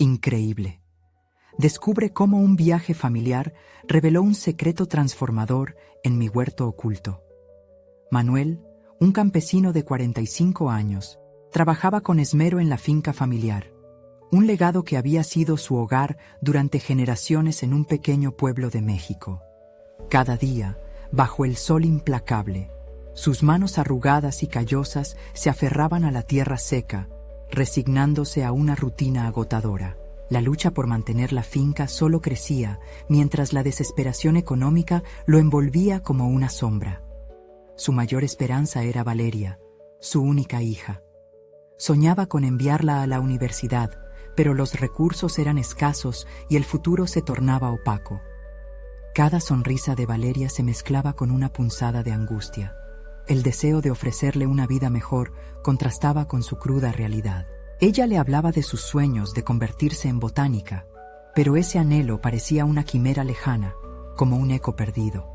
Increíble. Descubre cómo un viaje familiar reveló un secreto transformador en mi huerto oculto. Manuel, un campesino de 45 años, trabajaba con esmero en la finca familiar, un legado que había sido su hogar durante generaciones en un pequeño pueblo de México. Cada día, bajo el sol implacable, sus manos arrugadas y callosas se aferraban a la tierra seca, resignándose a una rutina agotadora. La lucha por mantener la finca solo crecía, mientras la desesperación económica lo envolvía como una sombra. Su mayor esperanza era Valeria, su única hija. Soñaba con enviarla a la universidad, pero los recursos eran escasos y el futuro se tornaba opaco. Cada sonrisa de Valeria se mezclaba con una punzada de angustia. El deseo de ofrecerle una vida mejor contrastaba con su cruda realidad. Ella le hablaba de sus sueños de convertirse en botánica, pero ese anhelo parecía una quimera lejana, como un eco perdido.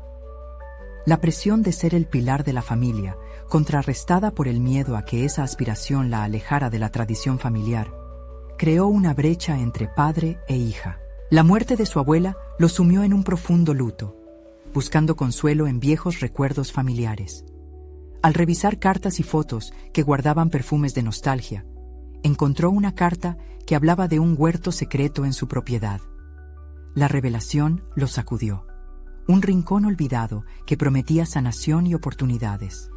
La presión de ser el pilar de la familia, contrarrestada por el miedo a que esa aspiración la alejara de la tradición familiar, creó una brecha entre padre e hija. La muerte de su abuela lo sumió en un profundo luto, buscando consuelo en viejos recuerdos familiares. Al revisar cartas y fotos que guardaban perfumes de nostalgia, encontró una carta que hablaba de un huerto secreto en su propiedad. La revelación lo sacudió. Un rincón olvidado que prometía sanación y oportunidades.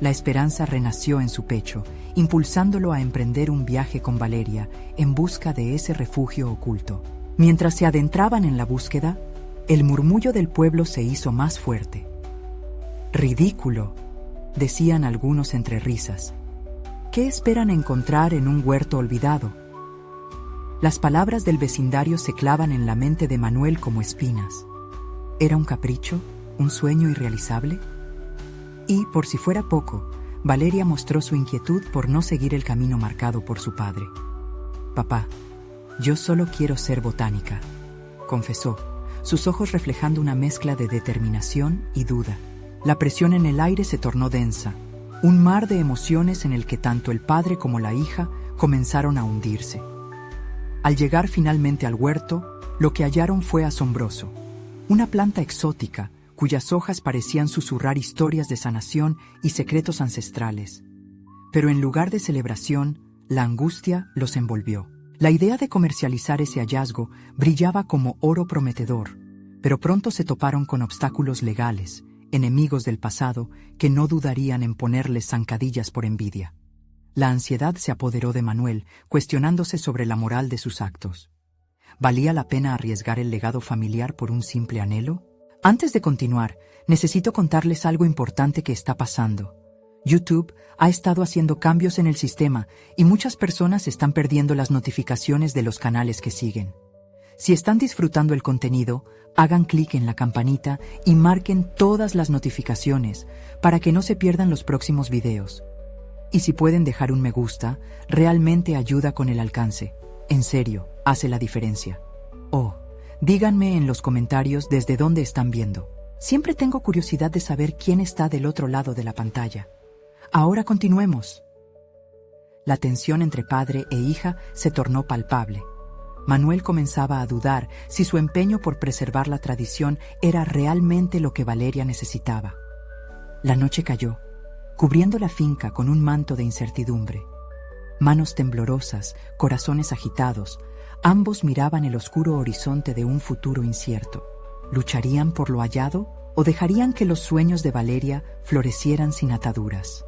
La esperanza renació en su pecho, impulsándolo a emprender un viaje con Valeria en busca de ese refugio oculto. Mientras se adentraban en la búsqueda, el murmullo del pueblo se hizo más fuerte. «Ridículo», decían algunos entre risas. ¿Qué esperan encontrar en un huerto olvidado? Las palabras del vecindario se clavan en la mente de Manuel como espinas. ¿Era un capricho? ¿Un sueño irrealizable? Y, por si fuera poco, Valeria mostró su inquietud por no seguir el camino marcado por su padre. «Papá, yo solo quiero ser botánica», confesó, sus ojos reflejando una mezcla de determinación y duda. La presión en el aire se tornó densa, un mar de emociones en el que tanto el padre como la hija comenzaron a hundirse. Al llegar finalmente al huerto, lo que hallaron fue asombroso. Una planta exótica, cuyas hojas parecían susurrar historias de sanación y secretos ancestrales. Pero en lugar de celebración, la angustia los envolvió. La idea de comercializar ese hallazgo brillaba como oro prometedor, pero pronto se toparon con obstáculos legales, enemigos del pasado que no dudarían en ponerles zancadillas por envidia. La ansiedad se apoderó de Manuel, cuestionándose sobre la moral de sus actos. ¿Valía la pena arriesgar el legado familiar por un simple anhelo? Antes de continuar, necesito contarles algo importante que está pasando. YouTube ha estado haciendo cambios en el sistema y muchas personas están perdiendo las notificaciones de los canales que siguen. Si están disfrutando el contenido, hagan clic en la campanita y marquen todas las notificaciones para que no se pierdan los próximos videos. Y si pueden dejar un me gusta, realmente ayuda con el alcance. En serio, hace la diferencia. Oh, díganme en los comentarios desde dónde están viendo. Siempre tengo curiosidad de saber quién está del otro lado de la pantalla. Ahora continuemos. La tensión entre padre e hija se tornó palpable. Manuel comenzaba a dudar si su empeño por preservar la tradición era realmente lo que Valeria necesitaba. La noche cayó, cubriendo la finca con un manto de incertidumbre. Manos temblorosas, corazones agitados, ambos miraban el oscuro horizonte de un futuro incierto. ¿Lucharían por lo hallado o dejarían que los sueños de Valeria florecieran sin ataduras?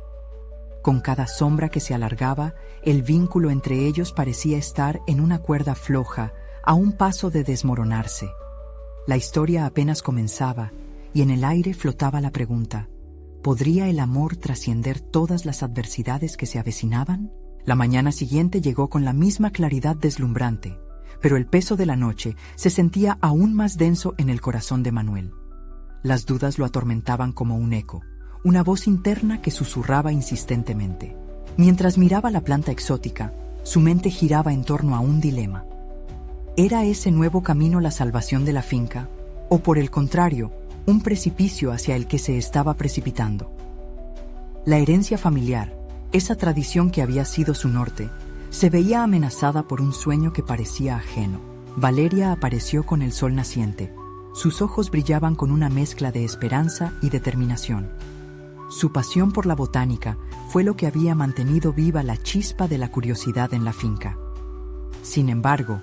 Con cada sombra que se alargaba, el vínculo entre ellos parecía estar en una cuerda floja, a un paso de desmoronarse. La historia apenas comenzaba, y en el aire flotaba la pregunta: ¿podría el amor trascender todas las adversidades que se avecinaban? La mañana siguiente llegó con la misma claridad deslumbrante, pero el peso de la noche se sentía aún más denso en el corazón de Manuel. Las dudas lo atormentaban como un eco, una voz interna que susurraba insistentemente. Mientras miraba la planta exótica, su mente giraba en torno a un dilema. ¿Era ese nuevo camino la salvación de la finca? ¿O por el contrario, un precipicio hacia el que se estaba precipitando? La herencia familiar, esa tradición que había sido su norte, Se veía amenazada por un sueño que parecía ajeno. Valeria apareció con el sol naciente. Sus ojos brillaban con una mezcla de esperanza y determinación. Su pasión por la botánica fue lo que había mantenido viva la chispa de la curiosidad en la finca. Sin embargo,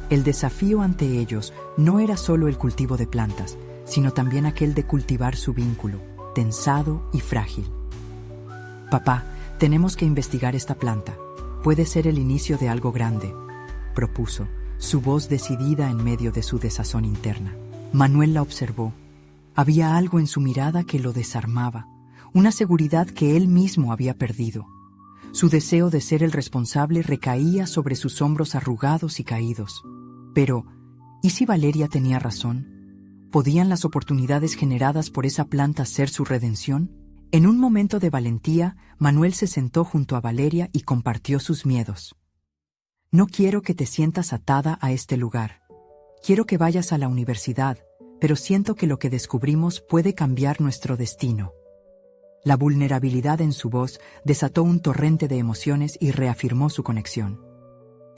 el desafío ante ellos no era solo el cultivo de plantas, sino también aquel de cultivar su vínculo, tensado y frágil. «Papá, tenemos que investigar esta planta. Puede ser el inicio de algo grande», propuso, su voz decidida en medio de su desazón interna. Manuel la observó. Había algo en su mirada que lo desarmaba, una seguridad que él mismo había perdido. Su deseo de ser el responsable recaía sobre sus hombros arrugados y caídos. Pero, ¿y si Valeria tenía razón? ¿Podían las oportunidades generadas por esa planta ser su redención? En un momento de valentía, Manuel se sentó junto a Valeria y compartió sus miedos. «No quiero que te sientas atada a este lugar. Quiero que vayas a la universidad, pero siento que lo que descubrimos puede cambiar nuestro destino». La vulnerabilidad en su voz desató un torrente de emociones y reafirmó su conexión.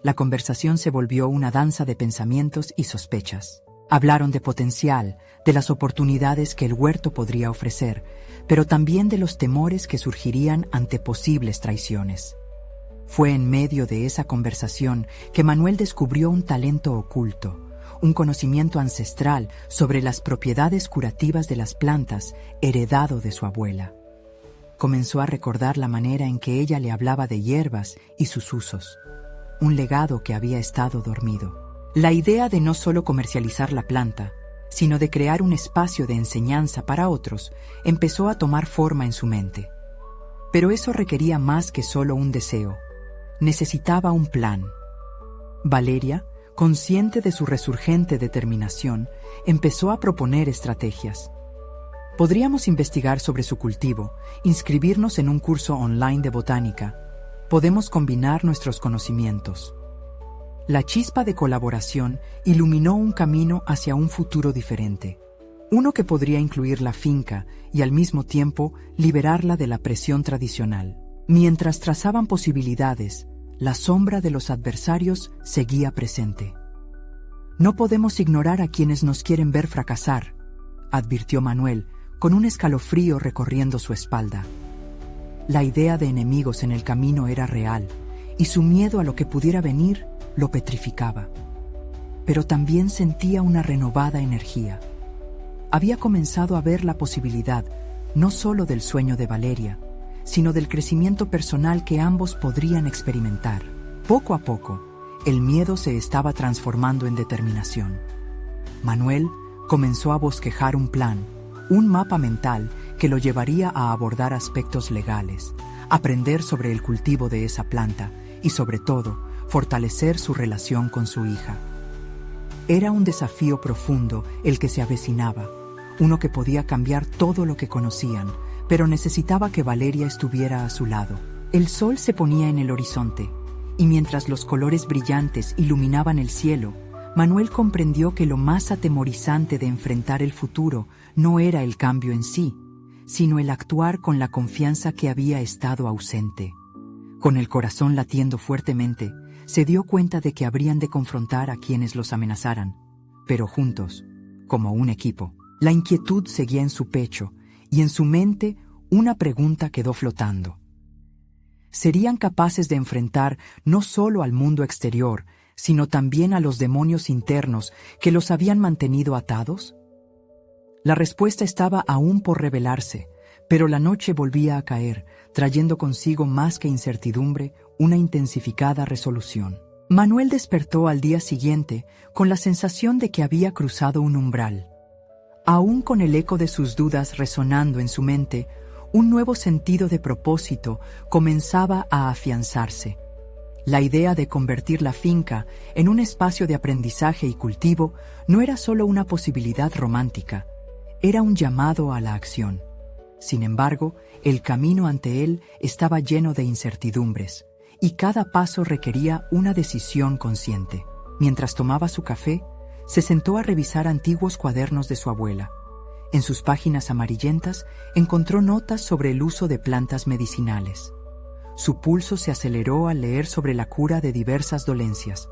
La conversación se volvió una danza de pensamientos y sospechas. Hablaron de potencial, de las oportunidades que el huerto podría ofrecer, pero también de los temores que surgirían ante posibles traiciones. Fue en medio de esa conversación que Manuel descubrió un talento oculto, un conocimiento ancestral sobre las propiedades curativas de las plantas heredado de su abuela. Comenzó a recordar la manera en que ella le hablaba de hierbas y sus usos, un legado que había estado dormido. La idea de no solo comercializar la planta, sino de crear un espacio de enseñanza para otros, empezó a tomar forma en su mente. Pero eso requería más que solo un deseo. Necesitaba un plan. Valeria, consciente de su resurgente determinación, empezó a proponer estrategias. Podríamos investigar sobre su cultivo, inscribirnos en un curso online de botánica. Podemos combinar nuestros conocimientos. La chispa de colaboración iluminó un camino hacia un futuro diferente. Uno que podría incluir la finca y al mismo tiempo liberarla de la presión tradicional. Mientras trazaban posibilidades, la sombra de los adversarios seguía presente. «No podemos ignorar a quienes nos quieren ver fracasar», advirtió Manuel, con un escalofrío recorriendo su espalda. La idea de enemigos en el camino era real, y su miedo a lo que pudiera venir lo petrificaba. Pero también sentía una renovada energía. Había comenzado a ver la posibilidad, no solo del sueño de Valeria, sino del crecimiento personal que ambos podrían experimentar. Poco a poco, el miedo se estaba transformando en determinación. Manuel comenzó a bosquejar un plan, un mapa mental que lo llevaría a abordar aspectos legales, aprender sobre el cultivo de esa planta y, sobre todo, fortalecer su relación con su hija. Era un desafío profundo el que se avecinaba, uno que podía cambiar todo lo que conocían, pero necesitaba que Valeria estuviera a su lado. El sol se ponía en el horizonte, y mientras los colores brillantes iluminaban el cielo, Manuel comprendió que lo más atemorizante de enfrentar el futuro no era el cambio en sí, sino el actuar con la confianza que había estado ausente. Con el corazón latiendo fuertemente, se dio cuenta de que habrían de confrontar a quienes los amenazaran, pero juntos, como un equipo. La inquietud seguía en su pecho, y en su mente una pregunta quedó flotando. ¿Serían capaces de enfrentar no solo al mundo exterior, sino también a los demonios internos que los habían mantenido atados? La respuesta estaba aún por revelarse, pero la noche volvía a caer, trayendo consigo más que incertidumbre, una intensificada resolución. Manuel despertó al día siguiente con la sensación de que había cruzado un umbral. Aún con el eco de sus dudas resonando en su mente, un nuevo sentido de propósito comenzaba a afianzarse. La idea de convertir la finca en un espacio de aprendizaje y cultivo no era solo una posibilidad romántica, era un llamado a la acción. Sin embargo, el camino ante él estaba lleno de incertidumbres, y cada paso requería una decisión consciente. Mientras tomaba su café, se sentó a revisar antiguos cuadernos de su abuela. En sus páginas amarillentas encontró notas sobre el uso de plantas medicinales. Su pulso se aceleró al leer sobre la cura de diversas dolencias,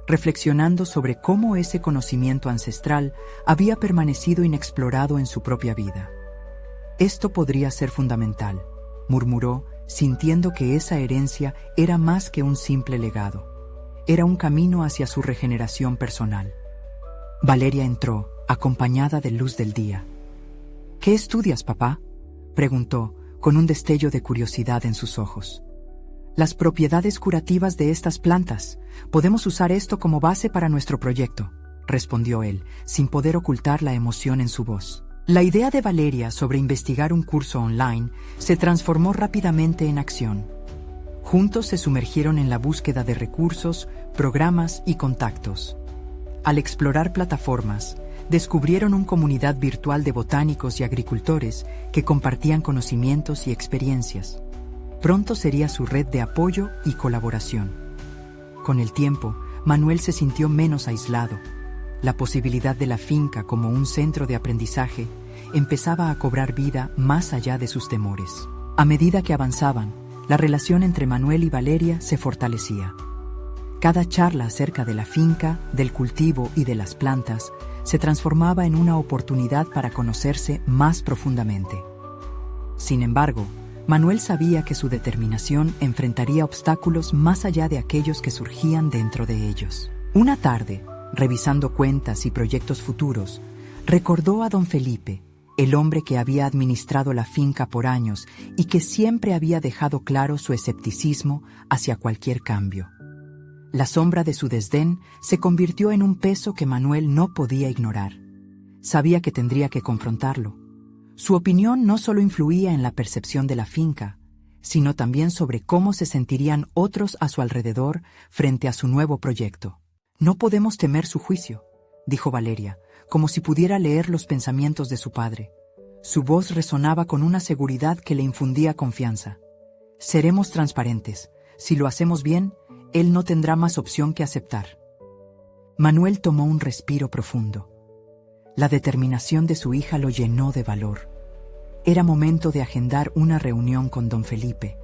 reflexionando sobre cómo ese conocimiento ancestral había permanecido inexplorado en su propia vida. Esto podría ser fundamental, murmuró, sintiendo que esa herencia era más que un simple legado. Era un camino hacia su regeneración personal. Valeria entró, acompañada de luz del día. «¿Qué estudias, papá?», preguntó, con un destello de curiosidad en sus ojos. «Las propiedades curativas de estas plantas. Podemos usar esto como base para nuestro proyecto», respondió él, sin poder ocultar la emoción en su voz. La idea de Valeria sobre investigar un curso online se transformó rápidamente en acción. Juntos se sumergieron en la búsqueda de recursos, programas y contactos. Al explorar plataformas, descubrieron una comunidad virtual de botánicos y agricultores que compartían conocimientos y experiencias. Pronto sería su red de apoyo y colaboración. Con el tiempo, Manuel se sintió menos aislado. La posibilidad de la finca como un centro de aprendizaje empezaba a cobrar vida más allá de sus temores. A medida que avanzaban, la relación entre Manuel y Valeria se fortalecía. Cada charla acerca de la finca, del cultivo y de las plantas se transformaba en una oportunidad para conocerse más profundamente. Sin embargo, Manuel sabía que su determinación enfrentaría obstáculos más allá de aquellos que surgían dentro de ellos. Una tarde, revisando cuentas y proyectos futuros, recordó a don Felipe, el hombre que había administrado la finca por años y que siempre había dejado claro su escepticismo hacia cualquier cambio. La sombra de su desdén se convirtió en un peso que Manuel no podía ignorar. Sabía que tendría que confrontarlo. Su opinión no solo influía en la percepción de la finca, sino también sobre cómo se sentirían otros a su alrededor frente a su nuevo proyecto. «No podemos temer su juicio», dijo Valeria, como si pudiera leer los pensamientos de su padre. Su voz resonaba con una seguridad que le infundía confianza. «Seremos transparentes. Si lo hacemos bien, él no tendrá más opción que aceptar». Manuel tomó un respiro profundo. La determinación de su hija lo llenó de valor. Era momento de agendar una reunión con don Felipe.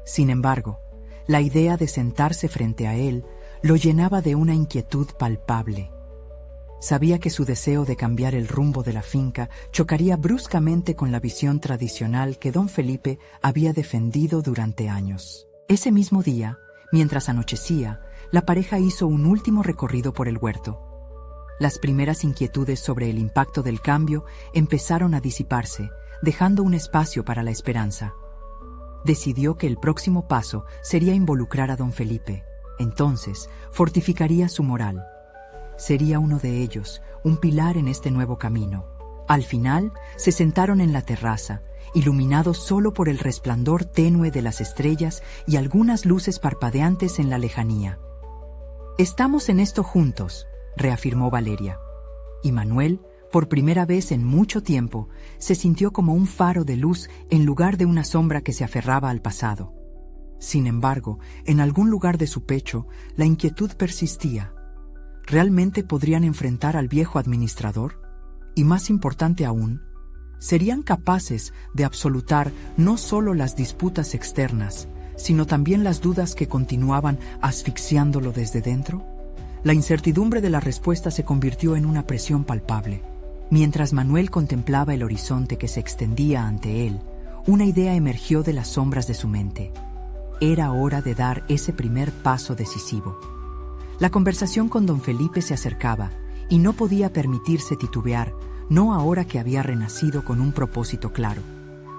Sin embargo, la idea de sentarse frente a él lo llenaba de una inquietud palpable. Sabía que su deseo de cambiar el rumbo de la finca chocaría bruscamente con la visión tradicional que don Felipe había defendido durante años. Ese mismo día, mientras anochecía, la pareja hizo un último recorrido por el huerto. Las primeras inquietudes sobre el impacto del cambio empezaron a disiparse, dejando un espacio para la esperanza. Decidió que el próximo paso sería involucrar a don Felipe. Entonces, fortificaría su moral. Sería uno de ellos, un pilar en este nuevo camino. Al final, se sentaron en la terraza, iluminados solo por el resplandor tenue de las estrellas y algunas luces parpadeantes en la lejanía. «Estamos en esto juntos», reafirmó Valeria. Y Manuel, por primera vez en mucho tiempo, se sintió como un faro de luz en lugar de una sombra que se aferraba al pasado. Sin embargo, en algún lugar de su pecho, la inquietud persistía. ¿Realmente podrían enfrentar al viejo administrador? Y más importante aún, ¿serían capaces de absolutar no solo las disputas externas, sino también las dudas que continuaban asfixiándolo desde dentro? La incertidumbre de la respuesta se convirtió en una presión palpable. Mientras Manuel contemplaba el horizonte que se extendía ante él, una idea emergió de las sombras de su mente. Era hora de dar ese primer paso decisivo. La conversación con don Felipe se acercaba y no podía permitirse titubear, no ahora que había renacido con un propósito claro.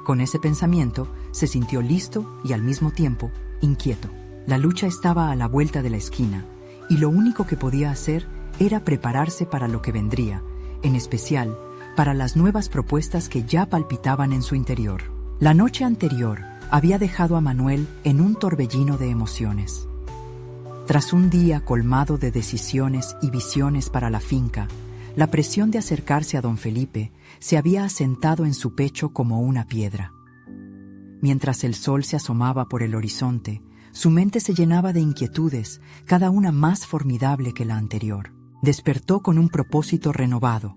Con ese pensamiento, se sintió listo y al mismo tiempo inquieto. La lucha estaba a la vuelta de la esquina y lo único que podía hacer era prepararse para lo que vendría, en especial para las nuevas propuestas que ya palpitaban en su interior. La noche anterior había dejado a Manuel en un torbellino de emociones. Tras un día colmado de decisiones y visiones para la finca, la presión de acercarse a don Felipe se había asentado en su pecho como una piedra. Mientras el sol se asomaba por el horizonte, su mente se llenaba de inquietudes, cada una más formidable que la anterior. Despertó con un propósito renovado.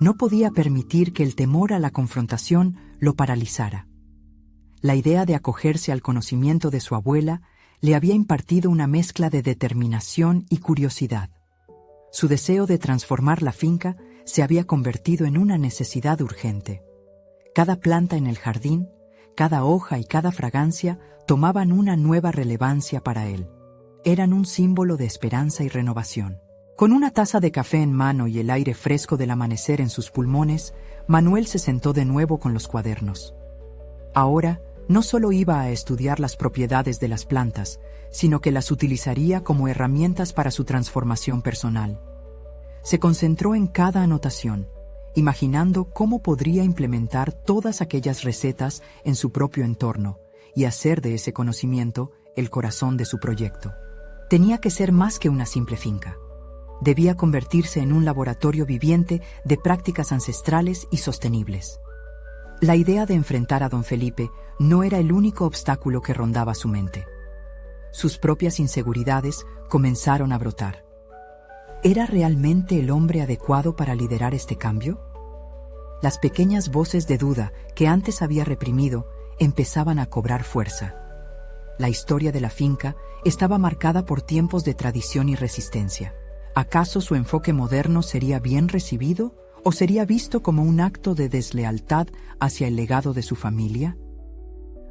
No podía permitir que el temor a la confrontación lo paralizara. La idea de acogerse al conocimiento de su abuela le había impartido una mezcla de determinación y curiosidad. Su deseo de transformar la finca se había convertido en una necesidad urgente. Cada planta en el jardín, cada hoja y cada fragancia tomaban una nueva relevancia para él. Eran un símbolo de esperanza y renovación. Con una taza de café en mano y el aire fresco del amanecer en sus pulmones, Manuel se sentó de nuevo con los cuadernos. Ahora, no solo iba a estudiar las propiedades de las plantas, sino que las utilizaría como herramientas para su transformación personal. Se concentró en cada anotación, imaginando cómo podría implementar todas aquellas recetas en su propio entorno y hacer de ese conocimiento el corazón de su proyecto. Tenía que ser más que una simple finca. Debía convertirse en un laboratorio viviente de prácticas ancestrales y sostenibles. La idea de enfrentar a don Felipe no era el único obstáculo que rondaba su mente. Sus propias inseguridades comenzaron a brotar. ¿Era realmente el hombre adecuado para liderar este cambio? Las pequeñas voces de duda que antes había reprimido empezaban a cobrar fuerza. La historia de la finca estaba marcada por tiempos de tradición y resistencia. ¿Acaso su enfoque moderno sería bien recibido o sería visto como un acto de deslealtad hacia el legado de su familia?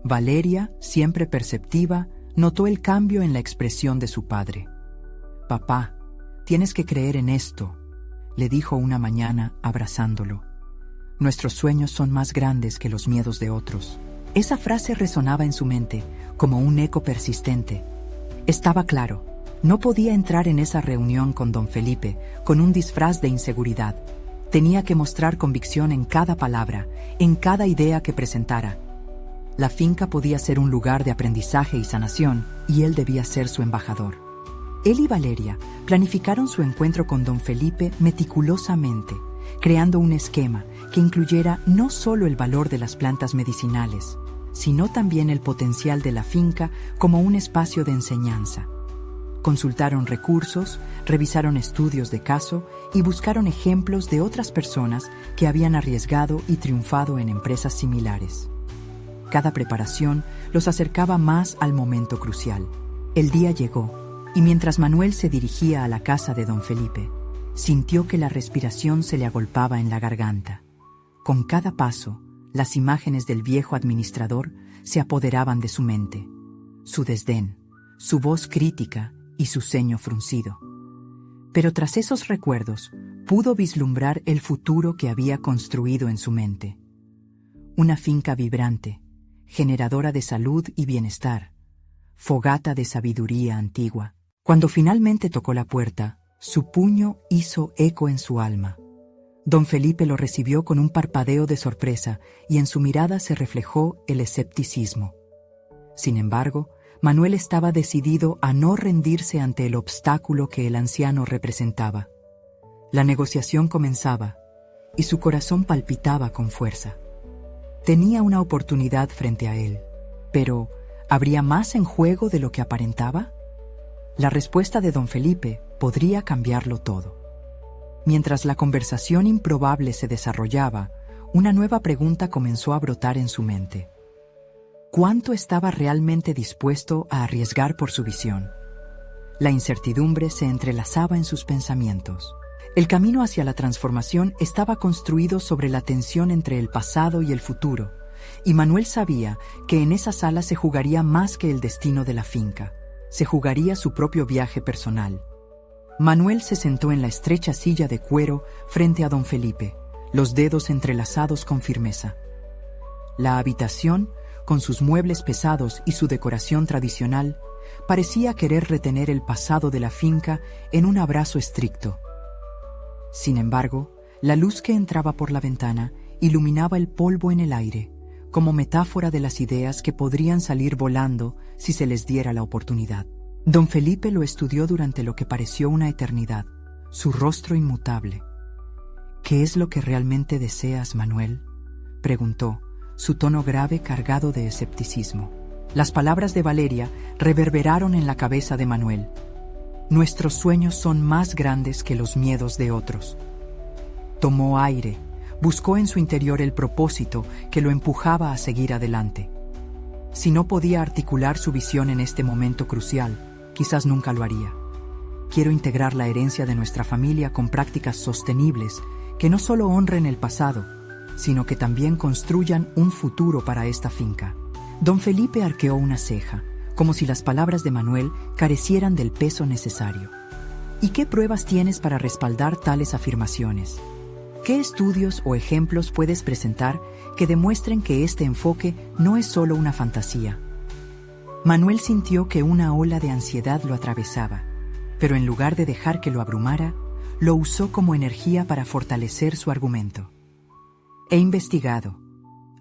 Valeria, siempre perceptiva, notó el cambio en la expresión de su padre. «Papá, tienes que creer en esto», le dijo una mañana abrazándolo. «Nuestros sueños son más grandes que los miedos de otros». Esa frase resonaba en su mente como un eco persistente. Estaba claro, no podía entrar en esa reunión con don Felipe con un disfraz de inseguridad. Tenía que mostrar convicción en cada palabra, en cada idea que presentara. La finca podía ser un lugar de aprendizaje y sanación, y él debía ser su embajador. Él y Valeria planificaron su encuentro con don Felipe meticulosamente, creando un esquema que incluyera no solo el valor de las plantas medicinales, sino también el potencial de la finca como un espacio de enseñanza. Consultaron recursos, revisaron estudios de caso y buscaron ejemplos de otras personas que habían arriesgado y triunfado en empresas similares. Cada preparación los acercaba más al momento crucial. El día llegó, y mientras Manuel se dirigía a la casa de don Felipe, sintió que la respiración se le agolpaba en la garganta. Con cada paso, las imágenes del viejo administrador se apoderaban de su mente. Su desdén, su voz crítica y su ceño fruncido. Pero tras esos recuerdos, pudo vislumbrar el futuro que había construido en su mente. Una finca vibrante, generadora de salud y bienestar, fogata de sabiduría antigua. Cuando finalmente tocó la puerta, su puño hizo eco en su alma. Don Felipe lo recibió con un parpadeo de sorpresa y en su mirada se reflejó el escepticismo. Sin embargo, Manuel estaba decidido a no rendirse ante el obstáculo que el anciano representaba. La negociación comenzaba y su corazón palpitaba con fuerza. Tenía una oportunidad frente a él, pero ¿habría más en juego de lo que aparentaba? La respuesta de don Felipe podría cambiarlo todo. Mientras la conversación improbable se desarrollaba, una nueva pregunta comenzó a brotar en su mente. ¿Cuánto estaba realmente dispuesto a arriesgar por su visión? La incertidumbre se entrelazaba en sus pensamientos. El camino hacia la transformación estaba construido sobre la tensión entre el pasado y el futuro, y Manuel sabía que en esa sala se jugaría más que el destino de la finca, se jugaría su propio viaje personal. Manuel se sentó en la estrecha silla de cuero frente a don Felipe, los dedos entrelazados con firmeza. La habitación, con sus muebles pesados y su decoración tradicional, parecía querer retener el pasado de la finca en un abrazo estricto. Sin embargo, la luz que entraba por la ventana iluminaba el polvo en el aire, como metáfora de las ideas que podrían salir volando si se les diera la oportunidad. Don Felipe lo estudió durante lo que pareció una eternidad, su rostro inmutable. «¿Qué es lo que realmente deseas, Manuel?», preguntó, su tono grave cargado de escepticismo. Las palabras de Valeria reverberaron en la cabeza de Manuel. «Nuestros sueños son más grandes que los miedos de otros». Tomó aire, buscó en su interior el propósito que lo empujaba a seguir adelante. Si no podía articular su visión en este momento crucial, quizás nunca lo haría. Quiero integrar la herencia de nuestra familia con prácticas sostenibles que no solo honren el pasado, sino que también construyan un futuro para esta finca. Don Felipe arqueó una ceja, como si las palabras de Manuel carecieran del peso necesario. ¿Y qué pruebas tienes para respaldar tales afirmaciones? ¿Qué estudios o ejemplos puedes presentar que demuestren que este enfoque no es solo una fantasía? Manuel sintió que una ola de ansiedad lo atravesaba, pero en lugar de dejar que lo abrumara, lo usó como energía para fortalecer su argumento. He investigado.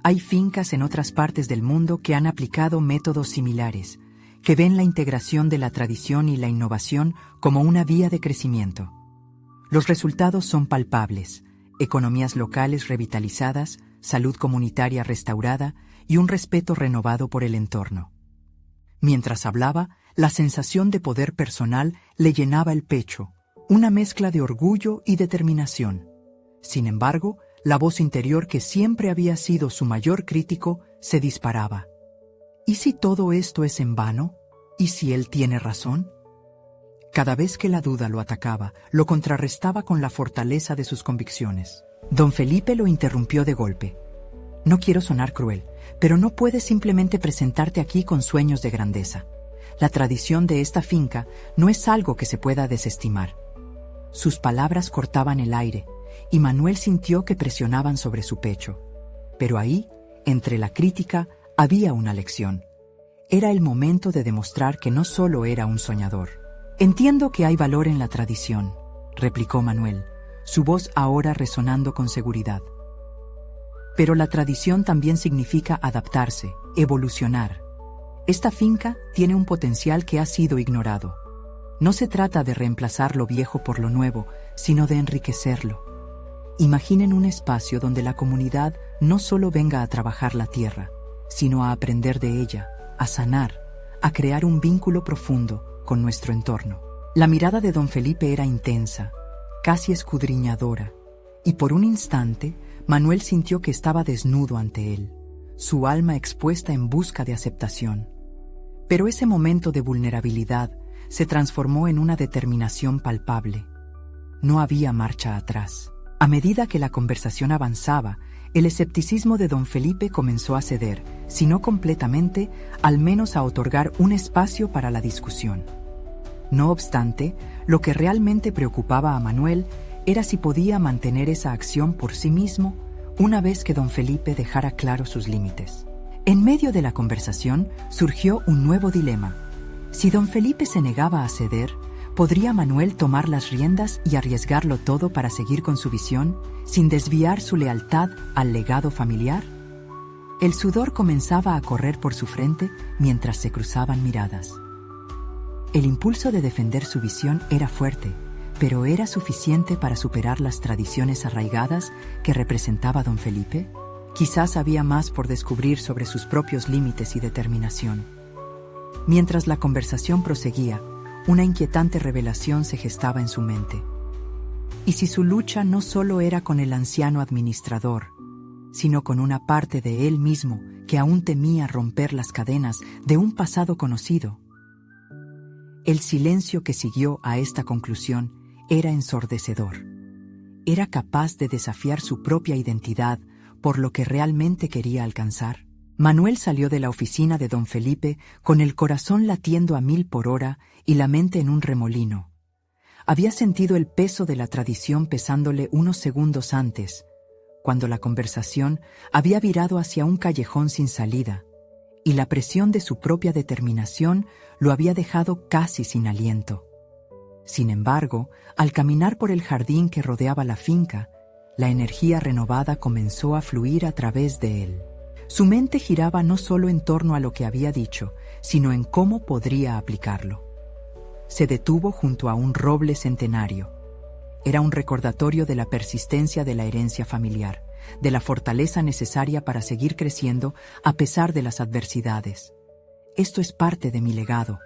Hay fincas en otras partes del mundo que han aplicado métodos similares, que ven la integración de la tradición y la innovación como una vía de crecimiento. Los resultados son palpables: economías locales revitalizadas, salud comunitaria restaurada y un respeto renovado por el entorno. Mientras hablaba, la sensación de poder personal le llenaba el pecho, una mezcla de orgullo y determinación. Sin embargo, la voz interior, que siempre había sido su mayor crítico, se disparaba. ¿Y si todo esto es en vano? ¿Y si él tiene razón? Cada vez que la duda lo atacaba, lo contrarrestaba con la fortaleza de sus convicciones. Don Felipe lo interrumpió de golpe. No quiero sonar cruel, pero no puedes simplemente presentarte aquí con sueños de grandeza. La tradición de esta finca no es algo que se pueda desestimar. Sus palabras cortaban el aire, y Manuel sintió que presionaban sobre su pecho. Pero ahí, entre la crítica, había una lección. Era el momento de demostrar que no solo era un soñador. Entiendo que hay valor en la tradición, replicó Manuel, su voz ahora resonando con seguridad. Pero la tradición también significa adaptarse, evolucionar. Esta finca tiene un potencial que ha sido ignorado. No se trata de reemplazar lo viejo por lo nuevo, sino de enriquecerlo. Imaginen un espacio donde la comunidad no solo venga a trabajar la tierra, sino a aprender de ella, a sanar, a crear un vínculo profundo con nuestro entorno. La mirada de don Felipe era intensa, casi escudriñadora, y por un instante Manuel sintió que estaba desnudo ante él, su alma expuesta en busca de aceptación. Pero ese momento de vulnerabilidad se transformó en una determinación palpable. No había marcha atrás. A medida que la conversación avanzaba, el escepticismo de don Felipe comenzó a ceder, si no completamente, al menos a otorgar un espacio para la discusión. No obstante, lo que realmente preocupaba a Manuel era si podía mantener esa acción por sí mismo una vez que don Felipe dejara claros sus límites. En medio de la conversación surgió un nuevo dilema. Si don Felipe se negaba a ceder, ¿podría Manuel tomar las riendas y arriesgarlo todo para seguir con su visión, sin desviar su lealtad al legado familiar? El sudor comenzaba a correr por su frente mientras se cruzaban miradas. El impulso de defender su visión era fuerte, pero ¿era suficiente para superar las tradiciones arraigadas que representaba don Felipe? Quizás había más por descubrir sobre sus propios límites y determinación. Mientras la conversación proseguía, una inquietante revelación se gestaba en su mente. ¿Y si su lucha no solo era con el anciano administrador, sino con una parte de él mismo que aún temía romper las cadenas de un pasado conocido? El silencio que siguió a esta conclusión era ensordecedor. ¿Era capaz de desafiar su propia identidad por lo que realmente quería alcanzar? Manuel salió de la oficina de don Felipe con el corazón latiendo a 1000 por hora y la mente en un remolino. Había sentido el peso de la tradición pesándole unos segundos antes, cuando la conversación había virado hacia un callejón sin salida, y la presión de su propia determinación lo había dejado casi sin aliento. Sin embargo, al caminar por el jardín que rodeaba la finca, la energía renovada comenzó a fluir a través de él. Su mente giraba no solo en torno a lo que había dicho, sino en cómo podría aplicarlo. Se detuvo junto a un roble centenario. Era un recordatorio de la persistencia de la herencia familiar, de la fortaleza necesaria para seguir creciendo a pesar de las adversidades. Esto es parte de mi legado,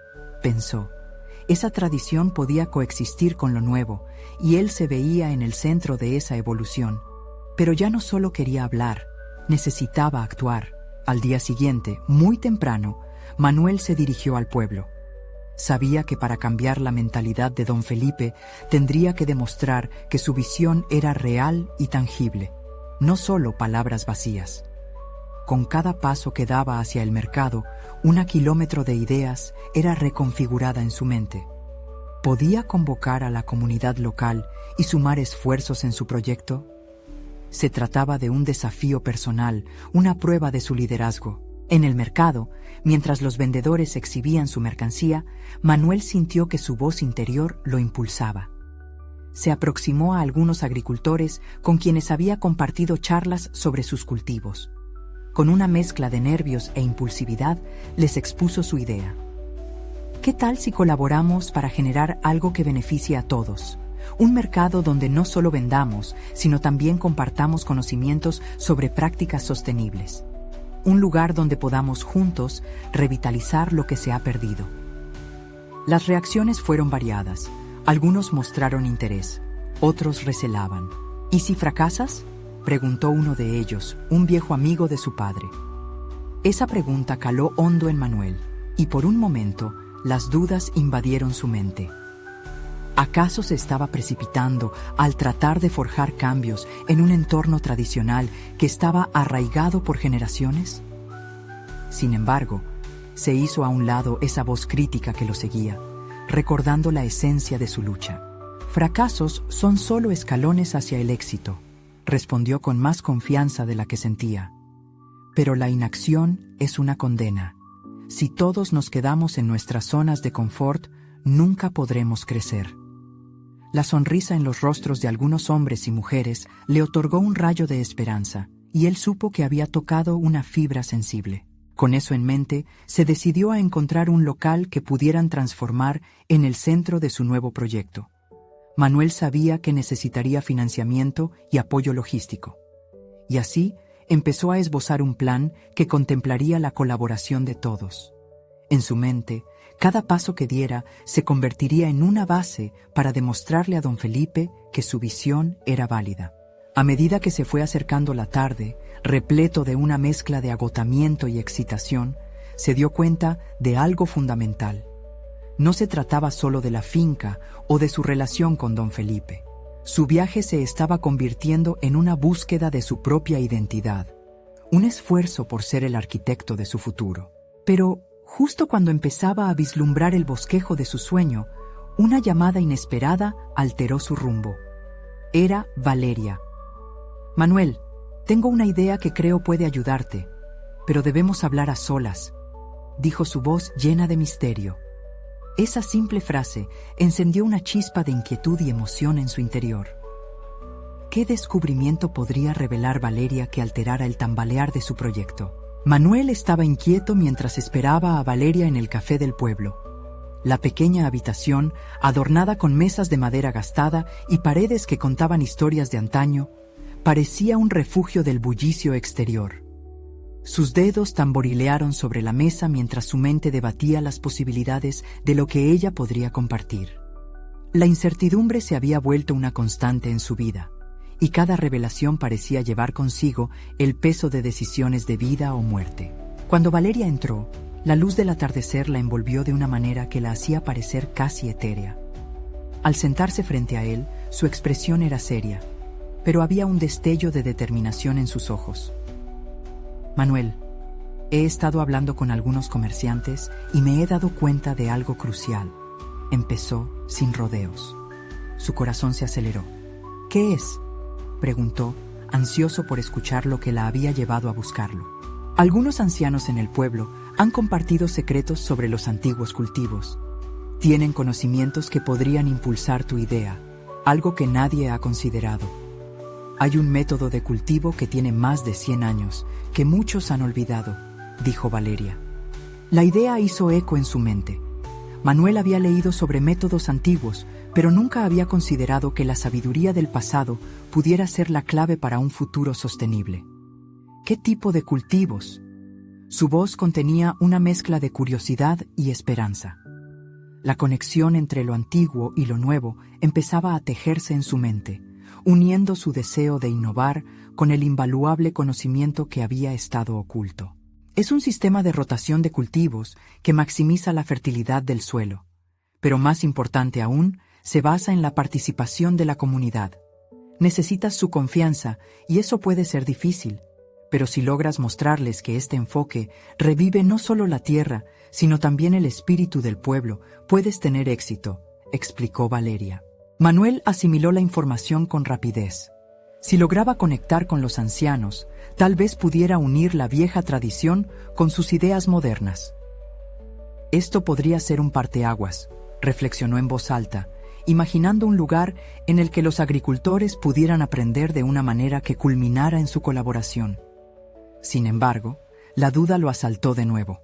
pensó. Esa tradición podía coexistir con lo nuevo, y él se veía en el centro de esa evolución. Pero ya no solo quería hablar, necesitaba actuar, Al día siguiente, muy temprano, Manuel se dirigió al pueblo. Sabía que para cambiar la mentalidad de don Felipe tendría que demostrar que su visión era real y tangible, no solo palabras vacías. Con cada paso que daba hacia el mercado, 1 kilómetro de ideas era reconfigurada en su mente. ¿Podía convocar a la comunidad local y sumar esfuerzos en su proyecto? Se trataba de un desafío personal, una prueba de su liderazgo. En el mercado, mientras los vendedores exhibían su mercancía, Manuel sintió que su voz interior lo impulsaba. Se aproximó a algunos agricultores con quienes había compartido charlas sobre sus cultivos. Con una mezcla de nervios e impulsividad, les expuso su idea. ¿Qué tal si colaboramos para generar algo que beneficie a todos? Un mercado donde no solo vendamos, sino también compartamos conocimientos sobre prácticas sostenibles. Un lugar donde podamos juntos revitalizar lo que se ha perdido. Las reacciones fueron variadas. Algunos mostraron interés, otros recelaban. ¿Y si fracasas?, preguntó uno de ellos, un viejo amigo de su padre. Esa pregunta caló hondo en Manuel, y por un momento las dudas invadieron su mente. ¿Acaso se estaba precipitando al tratar de forjar cambios en un entorno tradicional que estaba arraigado por generaciones? Sin embargo, se hizo a un lado esa voz crítica que lo seguía, recordando la esencia de su lucha. Fracasos son solo escalones hacia el éxito, respondió con más confianza de la que sentía. Pero la inacción es una condena. Si todos nos quedamos en nuestras zonas de confort, nunca podremos crecer. La sonrisa en los rostros de algunos hombres y mujeres le otorgó un rayo de esperanza, y él supo que había tocado una fibra sensible. Con eso en mente, se decidió a encontrar un local que pudieran transformar en el centro de su nuevo proyecto. Manuel sabía que necesitaría financiamiento y apoyo logístico. Y así, empezó a esbozar un plan que contemplaría la colaboración de todos. En su mente, cada paso que diera se convertiría en una base para demostrarle a don Felipe que su visión era válida. A medida que se fue acercando la tarde, repleto de una mezcla de agotamiento y excitación, se dio cuenta de algo fundamental. No se trataba solo de la finca o de su relación con don Felipe. Su viaje se estaba convirtiendo en una búsqueda de su propia identidad, un esfuerzo por ser el arquitecto de su futuro. Pero, justo cuando empezaba a vislumbrar el bosquejo de su sueño, una llamada inesperada alteró su rumbo. Era Valeria. «Manuel, tengo una idea que creo puede ayudarte, pero debemos hablar a solas», dijo su voz llena de misterio. Esa simple frase encendió una chispa de inquietud y emoción en su interior. ¿Qué descubrimiento podría revelar Valeria que alterara el tambalear de su proyecto? Manuel estaba inquieto mientras esperaba a Valeria en el café del pueblo. La pequeña habitación, adornada con mesas de madera gastada y paredes que contaban historias de antaño, parecía un refugio del bullicio exterior. Sus dedos tamborilearon sobre la mesa mientras su mente debatía las posibilidades de lo que ella podría compartir. La incertidumbre se había vuelto una constante en su vida, y cada revelación parecía llevar consigo el peso de decisiones de vida o muerte. Cuando Valeria entró, la luz del atardecer la envolvió de una manera que la hacía parecer casi etérea. Al sentarse frente a él, su expresión era seria, pero había un destello de determinación en sus ojos. «Manuel, he estado hablando con algunos comerciantes y me he dado cuenta de algo crucial», empezó sin rodeos. Su corazón se aceleró. «¿Qué es?», preguntó, ansioso por escuchar lo que la había llevado a buscarlo. Algunos ancianos en el pueblo han compartido secretos sobre los antiguos cultivos. Tienen conocimientos que podrían impulsar tu idea, algo que nadie ha considerado. Hay un método de cultivo que tiene más de 100 años, que muchos han olvidado, dijo Valeria. La idea hizo eco en su mente. Manuel había leído sobre métodos antiguos, pero nunca había considerado que la sabiduría del pasado pudiera ser la clave para un futuro sostenible. ¿Qué tipo de cultivos? Su voz contenía una mezcla de curiosidad y esperanza. La conexión entre lo antiguo y lo nuevo empezaba a tejerse en su mente, uniendo su deseo de innovar con el invaluable conocimiento que había estado oculto. Es un sistema de rotación de cultivos que maximiza la fertilidad del suelo. Pero más importante aún, se basa en la participación de la comunidad. Necesitas su confianza y eso puede ser difícil, pero si logras mostrarles que este enfoque revive no solo la tierra, sino también el espíritu del pueblo, puedes tener éxito, explicó Valeria. Manuel asimiló la información con rapidez. Si lograba conectar con los ancianos, tal vez pudiera unir la vieja tradición con sus ideas modernas. Esto podría ser un parteaguas, reflexionó en voz alta, imaginando un lugar en el que los agricultores pudieran aprender de una manera que culminara en su colaboración. Sin embargo, la duda lo asaltó de nuevo.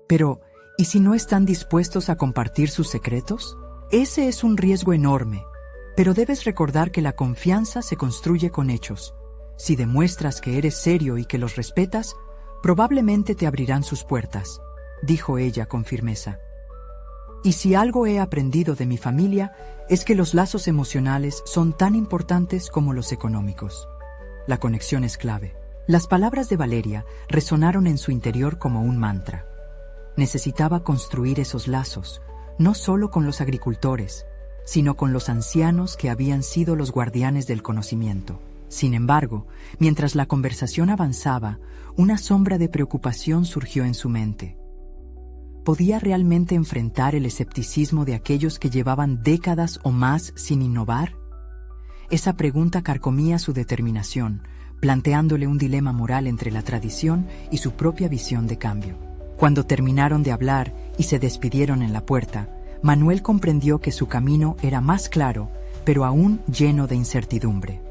Pero, ¿y si no están dispuestos a compartir sus secretos? Ese es un riesgo enorme, pero debes recordar que la confianza se construye con hechos. Si demuestras que eres serio y que los respetas, probablemente te abrirán sus puertas, dijo ella con firmeza. Y si algo he aprendido de mi familia es que los lazos emocionales son tan importantes como los económicos. La conexión es clave. Las palabras de Valeria resonaron en su interior como un mantra. Necesitaba construir esos lazos, no solo con los agricultores, sino con los ancianos que habían sido los guardianes del conocimiento. Sin embargo, mientras la conversación avanzaba, una sombra de preocupación surgió en su mente. ¿Podía realmente enfrentar el escepticismo de aquellos que llevaban décadas o más sin innovar? Esa pregunta carcomía su determinación, planteándole un dilema moral entre la tradición y su propia visión de cambio. Cuando terminaron de hablar y se despidieron en la puerta, Manuel comprendió que su camino era más claro, pero aún lleno de incertidumbre.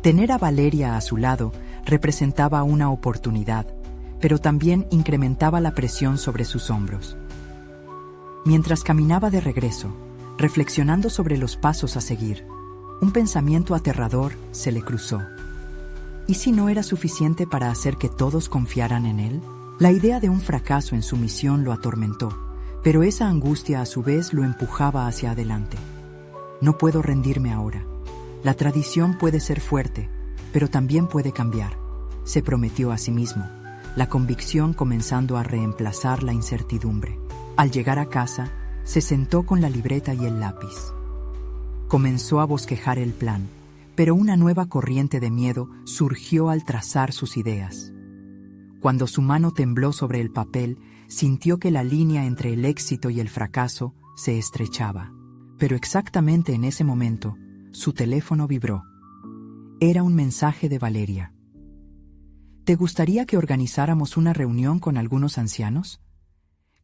Tener a Valeria a su lado representaba una oportunidad, pero también incrementaba la presión sobre sus hombros. Mientras caminaba de regreso, reflexionando sobre los pasos a seguir, un pensamiento aterrador se le cruzó. ¿Y si no era suficiente para hacer que todos confiaran en él? La idea de un fracaso en su misión lo atormentó, pero esa angustia a su vez lo empujaba hacia adelante. No puedo rendirme ahora. La tradición puede ser fuerte, pero también puede cambiar, se prometió a sí mismo, la convicción comenzando a reemplazar la incertidumbre. Al llegar a casa, se sentó con la libreta y el lápiz. Comenzó a bosquejar el plan, pero una nueva corriente de miedo surgió al trazar sus ideas. Cuando su mano tembló sobre el papel, sintió que la línea entre el éxito y el fracaso se estrechaba. Pero exactamente en ese momento, su teléfono vibró. Era un mensaje de Valeria. ¿Te gustaría que organizáramos una reunión con algunos ancianos?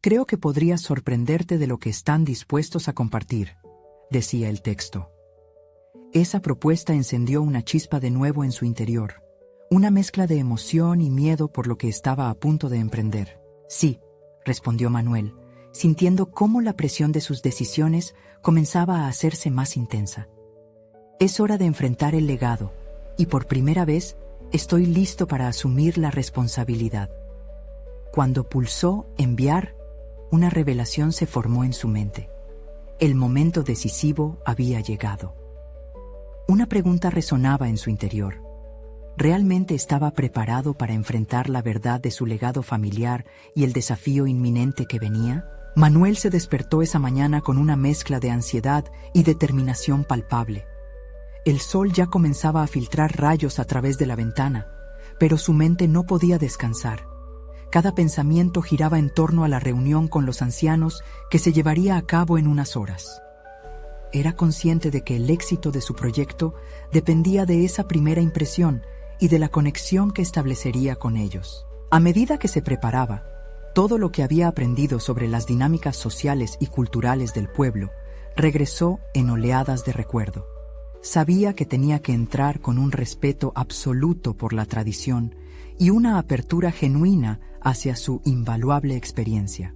Creo que podrías sorprenderte de lo que están dispuestos a compartir, decía el texto. Esa propuesta encendió una chispa de nuevo en su interior, una mezcla de emoción y miedo por lo que estaba a punto de emprender. Sí, respondió Manuel, sintiendo cómo la presión de sus decisiones comenzaba a hacerse más intensa. Es hora de enfrentar el legado, y por primera vez estoy listo para asumir la responsabilidad. Cuando pulsó enviar, una revelación se formó en su mente. El momento decisivo había llegado. Una pregunta resonaba en su interior. ¿Realmente estaba preparado para enfrentar la verdad de su legado familiar y el desafío inminente que venía? Manuel se despertó esa mañana con una mezcla de ansiedad y determinación palpable. El sol ya comenzaba a filtrar rayos a través de la ventana, pero su mente no podía descansar. Cada pensamiento giraba en torno a la reunión con los ancianos que se llevaría a cabo en unas horas. Era consciente de que el éxito de su proyecto dependía de esa primera impresión y de la conexión que establecería con ellos. A medida que se preparaba, todo lo que había aprendido sobre las dinámicas sociales y culturales del pueblo regresó en oleadas de recuerdo. Sabía que tenía que entrar con un respeto absoluto por la tradición y una apertura genuina hacia su invaluable experiencia.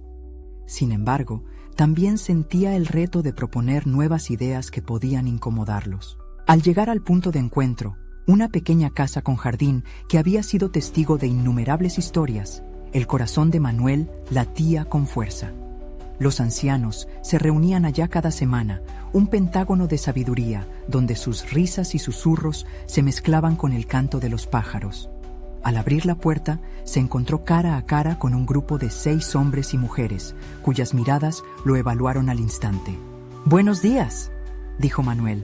Sin embargo, también sentía el reto de proponer nuevas ideas que podían incomodarlos. Al llegar al punto de encuentro, una pequeña casa con jardín que había sido testigo de innumerables historias, el corazón de Manuel latía con fuerza. Los ancianos se reunían allá cada semana, un pentágono de sabiduría donde sus risas y susurros se mezclaban con el canto de los pájaros. Al abrir la puerta, se encontró cara a cara con un grupo de 6 hombres y mujeres, cuyas miradas lo evaluaron al instante. «Buenos días», dijo Manuel,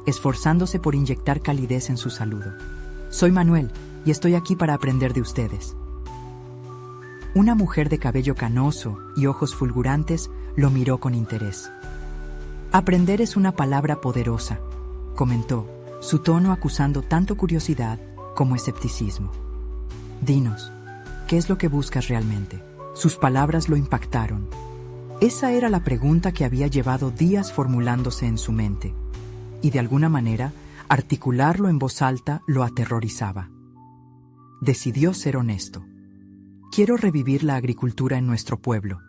esforzándose por inyectar calidez en su saludo. «Soy Manuel y estoy aquí para aprender de ustedes». Una mujer de cabello canoso y ojos fulgurantes lo miró con interés. «Aprender es una palabra poderosa», comentó, su tono acusando tanto curiosidad como escepticismo. «Dinos, ¿qué es lo que buscas realmente?». Sus palabras lo impactaron. Esa era la pregunta que había llevado días formulándose en su mente, y de alguna manera, articularlo en voz alta lo aterrorizaba. Decidió ser honesto. «Quiero revivir la agricultura en nuestro pueblo.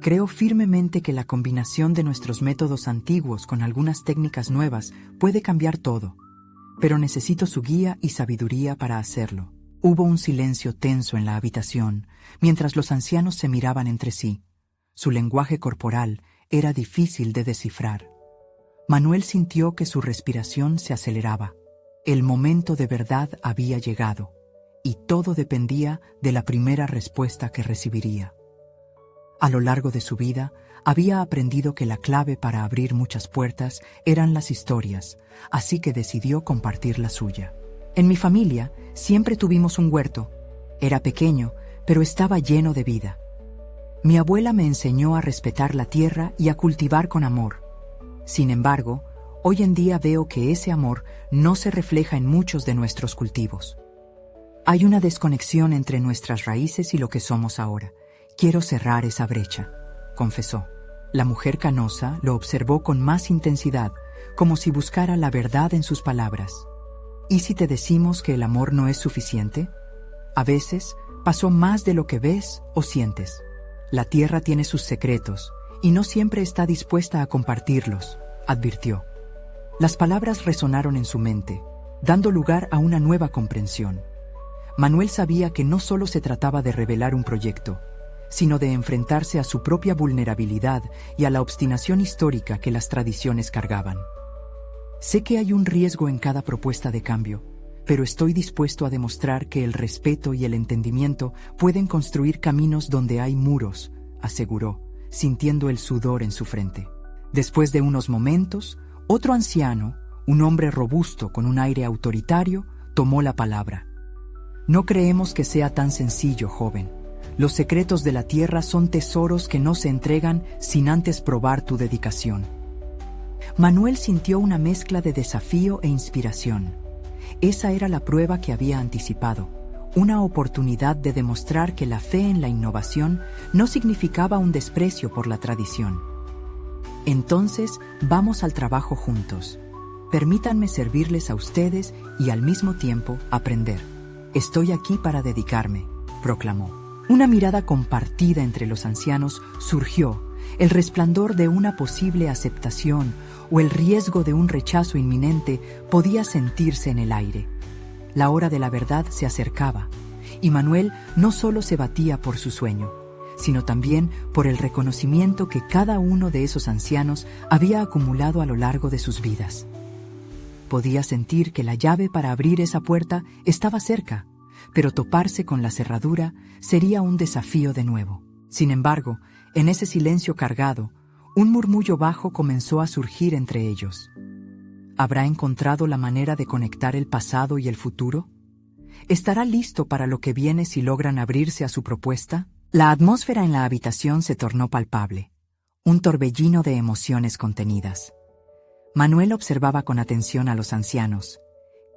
Creo firmemente que la combinación de nuestros métodos antiguos con algunas técnicas nuevas puede cambiar todo, pero necesito su guía y sabiduría para hacerlo». Hubo un silencio tenso en la habitación, mientras los ancianos se miraban entre sí. Su lenguaje corporal era difícil de descifrar. Manuel sintió que su respiración se aceleraba. El momento de verdad había llegado, y todo dependía de la primera respuesta que recibiría. A lo largo de su vida, había aprendido que la clave para abrir muchas puertas eran las historias, así que decidió compartir la suya. «En mi familia siempre tuvimos un huerto. Era pequeño, pero estaba lleno de vida. Mi abuela me enseñó a respetar la tierra y a cultivar con amor. Sin embargo, hoy en día veo que ese amor no se refleja en muchos de nuestros cultivos. Hay una desconexión entre nuestras raíces y lo que somos ahora. Quiero cerrar esa brecha», confesó. La mujer canosa lo observó con más intensidad, como si buscara la verdad en sus palabras. «¿Y si te decimos que el amor no es suficiente? A veces pasó más de lo que ves o sientes. La tierra tiene sus secretos y no siempre está dispuesta a compartirlos», advirtió. Las palabras resonaron en su mente, dando lugar a una nueva comprensión. Manuel sabía que no solo se trataba de revelar un proyecto, sino de enfrentarse a su propia vulnerabilidad y a la obstinación histórica que las tradiciones cargaban. «Sé que hay un riesgo en cada propuesta de cambio, pero estoy dispuesto a demostrar que el respeto y el entendimiento pueden construir caminos donde hay muros», aseguró, sintiendo el sudor en su frente. Después de unos momentos, otro anciano, un hombre robusto con un aire autoritario, tomó la palabra. «No creemos que sea tan sencillo, joven. Los secretos de la tierra son tesoros que no se entregan sin antes probar tu dedicación». Manuel sintió una mezcla de desafío e inspiración. Esa era la prueba que había anticipado, una oportunidad de demostrar que la fe en la innovación no significaba un desprecio por la tradición. «Entonces, vamos al trabajo juntos. Permítanme servirles a ustedes y al mismo tiempo aprender. Estoy aquí para dedicarme», proclamó. Una mirada compartida entre los ancianos surgió, el resplandor de una posible aceptación o el riesgo de un rechazo inminente podía sentirse en el aire. La hora de la verdad se acercaba, y Manuel no solo se batía por su sueño, sino también por el reconocimiento que cada uno de esos ancianos había acumulado a lo largo de sus vidas. Podía sentir que la llave para abrir esa puerta estaba cerca, pero toparse con la cerradura sería un desafío de nuevo. Sin embargo, en ese silencio cargado, un murmullo bajo comenzó a surgir entre ellos. ¿Habrá encontrado la manera de conectar el pasado y el futuro? ¿Estará listo para lo que viene si logran abrirse a su propuesta? La atmósfera en la habitación se tornó palpable, un torbellino de emociones contenidas. Manuel observaba con atención a los ancianos.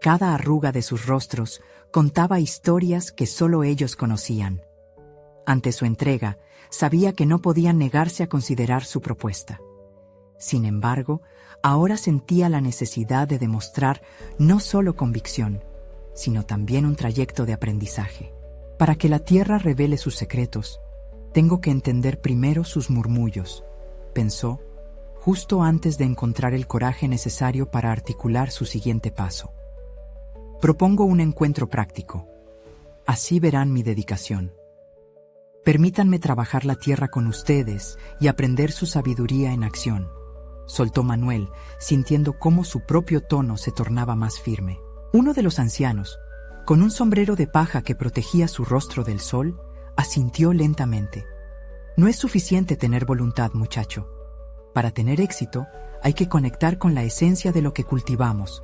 Cada arruga de sus rostros contaba historias que solo ellos conocían. Ante su entrega, sabía que no podían negarse a considerar su propuesta. Sin embargo, ahora sentía la necesidad de demostrar no solo convicción, sino también un trayecto de aprendizaje. Para que la tierra revele sus secretos, tengo que entender primero sus murmullos, pensó, justo antes de encontrar el coraje necesario para articular su siguiente paso. Propongo un encuentro práctico. Así verán mi dedicación. Permítanme trabajar la tierra con ustedes y aprender su sabiduría en acción, soltó Manuel, sintiendo cómo su propio tono se tornaba más firme. Uno de los ancianos, Con un sombrero de paja que protegía su rostro del sol, asintió lentamente. No es suficiente tener voluntad, muchacho. Para tener éxito, hay que conectar con la esencia de lo que cultivamos.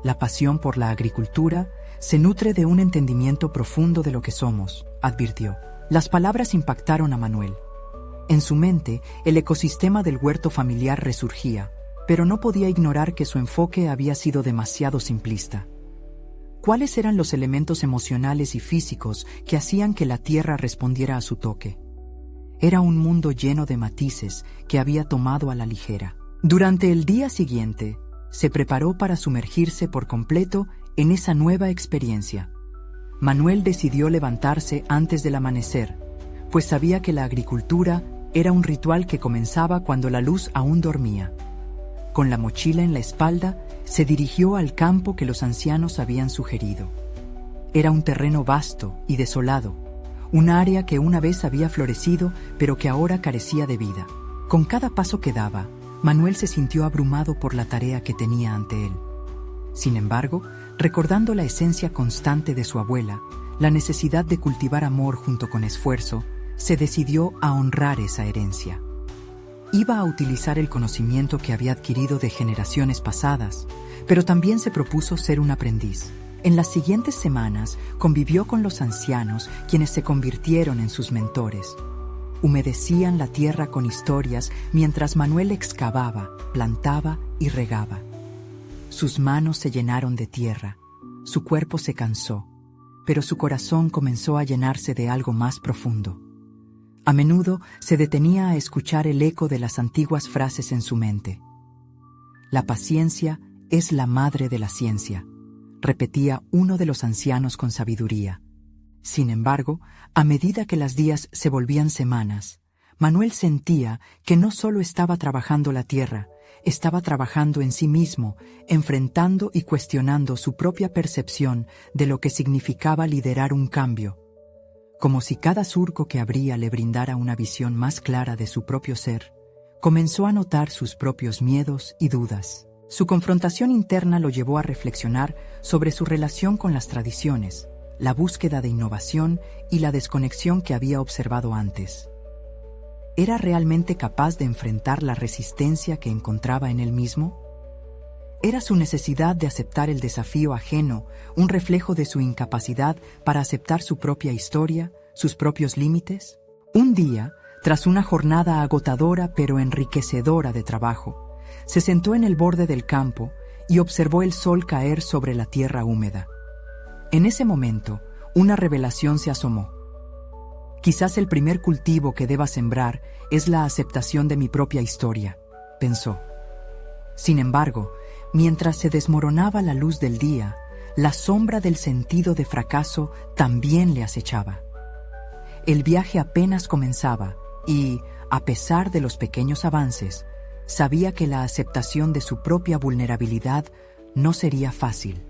La pasión por la agricultura se nutre de un entendimiento profundo de lo que somos, advirtió. Las palabras impactaron a Manuel. En su mente, el ecosistema del huerto familiar resurgía, pero no podía ignorar que su enfoque había sido demasiado simplista. ¿Cuáles eran los elementos emocionales y físicos que hacían que la tierra respondiera a su toque? Era un mundo lleno de matices que había tomado a la ligera. Durante el día siguiente, se preparó para sumergirse por completo en esa nueva experiencia. Manuel decidió levantarse antes del amanecer, pues sabía que la agricultura era un ritual que comenzaba cuando la luz aún dormía. Con la mochila en la espalda, se dirigió al campo que los ancianos habían sugerido. Era un terreno vasto y desolado, un área que una vez había florecido, pero que ahora carecía de vida. Con cada paso que daba, Manuel se sintió abrumado por la tarea que tenía ante él. Sin embargo, recordando la esencia constante de su abuela, la necesidad de cultivar amor junto con esfuerzo, se decidió a honrar esa herencia. Iba a utilizar el conocimiento que había adquirido de generaciones pasadas, pero también se propuso ser un aprendiz. En las siguientes semanas convivió con los ancianos, quienes se convirtieron en sus mentores. Humedecían la tierra con historias mientras Manuel excavaba, plantaba y regaba. Sus manos se llenaron de tierra, su cuerpo se cansó, pero su corazón comenzó a llenarse de algo más profundo. A menudo se detenía a escuchar el eco de las antiguas frases en su mente. La paciencia es la madre de la ciencia, repetía uno de los ancianos con sabiduría. Sin embargo, a medida que los días se volvían semanas, Manuel sentía que no solo estaba trabajando la tierra, estaba trabajando en sí mismo, enfrentando y cuestionando su propia percepción de lo que significaba liderar un cambio. Como si cada surco que abría le brindara una visión más clara de su propio ser, comenzó a notar sus propios miedos y dudas. Su confrontación interna lo llevó a reflexionar sobre su relación con las tradiciones, la búsqueda de innovación y la desconexión que había observado antes. ¿Era realmente capaz de enfrentar la resistencia que encontraba en él mismo? ¿Era su necesidad de aceptar el desafío ajeno un reflejo de su incapacidad para aceptar su propia historia, sus propios límites? Un día, tras una jornada agotadora pero enriquecedora de trabajo, se sentó en el borde del campo y observó el sol caer sobre la tierra húmeda. En ese momento, una revelación se asomó. Quizás el primer cultivo que deba sembrar es la aceptación de mi propia historia, pensó. Sin embargo, mientras se desmoronaba la luz del día, la sombra del sentido de fracaso también le acechaba. El viaje apenas comenzaba y, a pesar de los pequeños avances, sabía que la aceptación de su propia vulnerabilidad no sería fácil.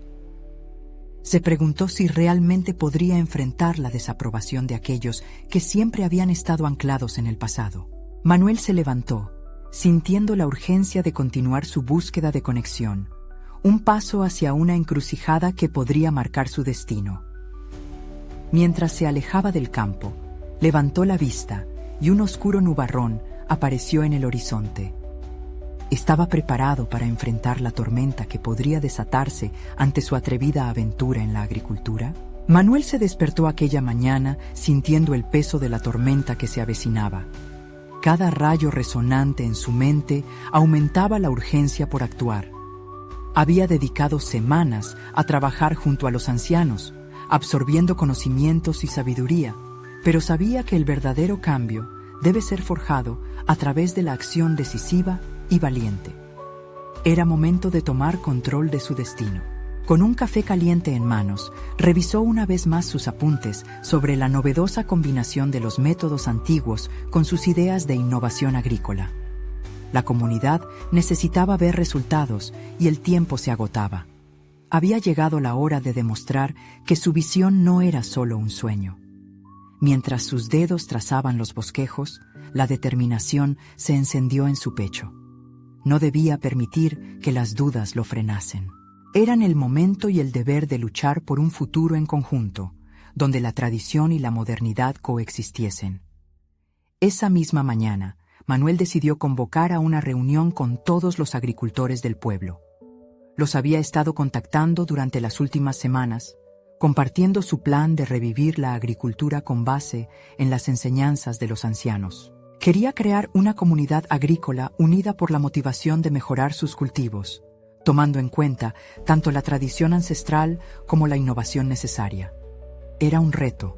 Se preguntó si realmente podría enfrentar la desaprobación de aquellos que siempre habían estado anclados en el pasado. Manuel se levantó, sintiendo la urgencia de continuar su búsqueda de conexión, un paso hacia una encrucijada que podría marcar su destino. Mientras se alejaba del campo, levantó la vista y un oscuro nubarrón apareció en el horizonte. ¿Estaba preparado para enfrentar la tormenta que podría desatarse ante su atrevida aventura en la agricultura? Manuel se despertó aquella mañana sintiendo el peso de la tormenta que se avecinaba. Cada rayo resonante en su mente aumentaba la urgencia por actuar. Había dedicado semanas a trabajar junto a los ancianos, absorbiendo conocimientos y sabiduría, pero sabía que el verdadero cambio debe ser forjado a través de la acción decisiva y valiente. Era momento de tomar control de su destino. Con un café caliente en manos, revisó una vez más sus apuntes sobre la novedosa combinación de los métodos antiguos con sus ideas de innovación agrícola. La comunidad necesitaba ver resultados y el tiempo se agotaba. Había llegado la hora de demostrar que su visión no era solo un sueño. Mientras sus dedos trazaban los bosquejos, la determinación se encendió en su pecho. No debía permitir que las dudas lo frenasen. Eran el momento y el deber de luchar por un futuro en conjunto, donde la tradición y la modernidad coexistiesen. Esa misma mañana, Manuel decidió convocar a una reunión con todos los agricultores del pueblo. Los había estado contactando durante las últimas semanas, compartiendo su plan de revivir la agricultura con base en las enseñanzas de los ancianos. Quería crear una comunidad agrícola unida por la motivación de mejorar sus cultivos, tomando en cuenta tanto la tradición ancestral como la innovación necesaria. Era un reto,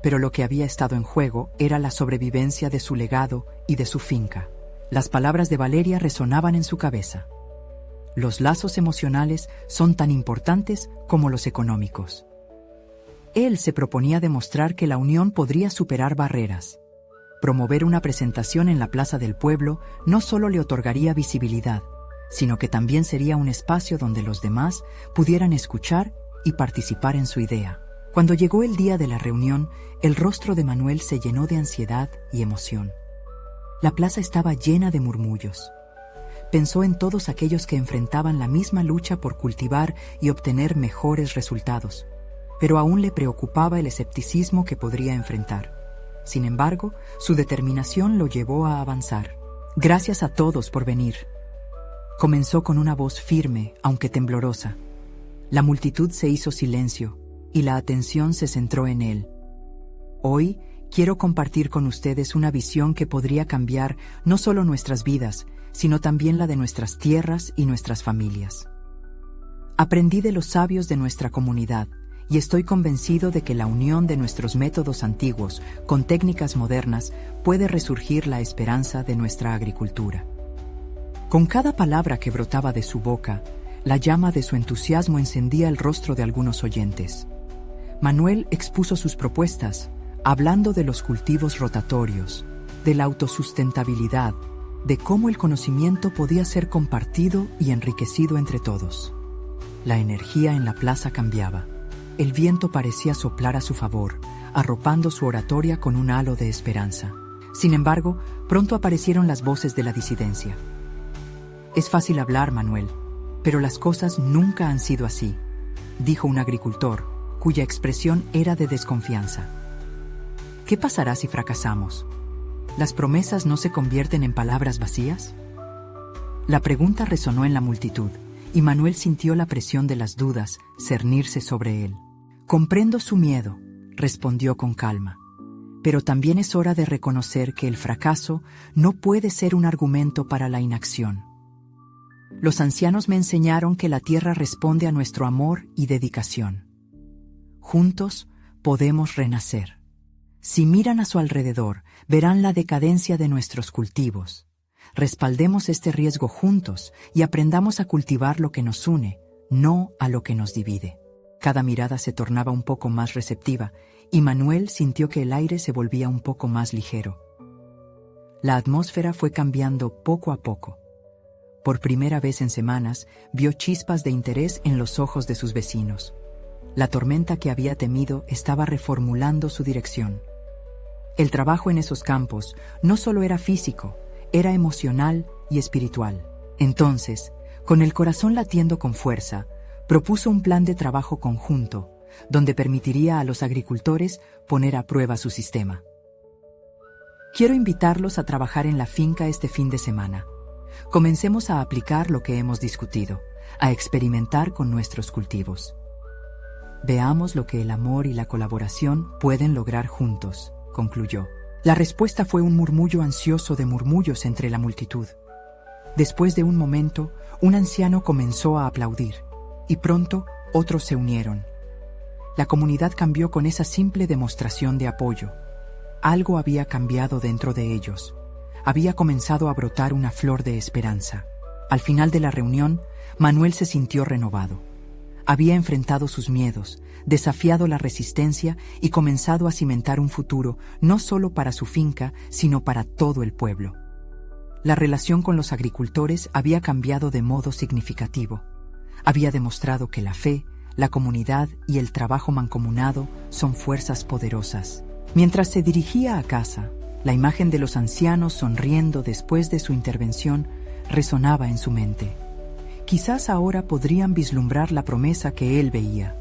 pero lo que había estado en juego era la sobrevivencia de su legado y de su finca. Las palabras de Valeria resonaban en su cabeza. Los lazos emocionales son tan importantes como los económicos. Él se proponía demostrar que la unión podría superar barreras. Promover una presentación en la plaza del pueblo no solo le otorgaría visibilidad, sino que también sería un espacio donde los demás pudieran escuchar y participar en su idea. Cuando llegó el día de la reunión, el rostro de Manuel se llenó de ansiedad y emoción. La plaza estaba llena de murmullos. Pensó en todos aquellos que enfrentaban la misma lucha por cultivar y obtener mejores resultados, pero aún le preocupaba el escepticismo que podría enfrentar. Sin embargo, su determinación lo llevó a avanzar. Gracias a todos por venir. Comenzó con una voz firme, aunque temblorosa. La multitud se hizo silencio y la atención se centró en él. Hoy quiero compartir con ustedes una visión que podría cambiar no solo nuestras vidas, sino también la de nuestras tierras y nuestras familias. Aprendí de los sabios de nuestra comunidad y estoy convencido de que la unión de nuestros métodos antiguos con técnicas modernas puede resurgir la esperanza de nuestra agricultura. Con cada palabra que brotaba de su boca, la llama de su entusiasmo encendía el rostro de algunos oyentes. Manuel expuso sus propuestas, hablando de los cultivos rotatorios, de la autosustentabilidad, de cómo el conocimiento podía ser compartido y enriquecido entre todos. La energía en la plaza cambiaba. El viento parecía soplar a su favor, arropando su oratoria con un halo de esperanza. Sin embargo, pronto aparecieron las voces de la disidencia. Es fácil hablar, Manuel, pero las cosas nunca han sido así, dijo un agricultor, cuya expresión era de desconfianza. ¿Qué pasará si fracasamos? ¿Las promesas no se convierten en palabras vacías? La pregunta resonó en la multitud, y Manuel sintió la presión de las dudas cernirse sobre él. Comprendo su miedo, respondió con calma, pero también es hora de reconocer que el fracaso no puede ser un argumento para la inacción. Los ancianos me enseñaron que la tierra responde a nuestro amor y dedicación. Juntos podemos renacer. Si miran a su alrededor, verán la decadencia de nuestros cultivos. Respaldemos este riesgo juntos y aprendamos a cultivar lo que nos une, no a lo que nos divide. Cada mirada se tornaba un poco más receptiva y Manuel sintió que el aire se volvía un poco más ligero. La atmósfera fue cambiando poco a poco. Por primera vez en semanas, vio chispas de interés en los ojos de sus vecinos. La tormenta que había temido estaba reformulando su dirección. El trabajo en esos campos no solo era físico, era emocional y espiritual. Entonces, con el corazón latiendo con fuerza, propuso un plan de trabajo conjunto, donde permitiría a los agricultores poner a prueba su sistema. Quiero invitarlos a trabajar en la finca este fin de semana. Comencemos a aplicar lo que hemos discutido, a experimentar con nuestros cultivos. Veamos lo que el amor y la colaboración pueden lograr juntos, concluyó. La respuesta fue un murmullo ansioso de murmullos entre la multitud. Después de un momento, un anciano comenzó a aplaudir, y pronto otros se unieron. La comunidad cambió con esa simple demostración de apoyo. Algo había cambiado dentro de ellos. Había comenzado a brotar una flor de esperanza. Al final de la reunión, Manuel se sintió renovado. Había enfrentado sus miedos, desafiado la resistencia y comenzado a cimentar un futuro no solo para su finca, sino para todo el pueblo. La relación con los agricultores había cambiado de modo significativo. Había demostrado que la fe, la comunidad y el trabajo mancomunado son fuerzas poderosas. Mientras se dirigía a casa, la imagen de los ancianos sonriendo después de su intervención resonaba en su mente. quizás ahora podrían vislumbrar la promesa que él veía.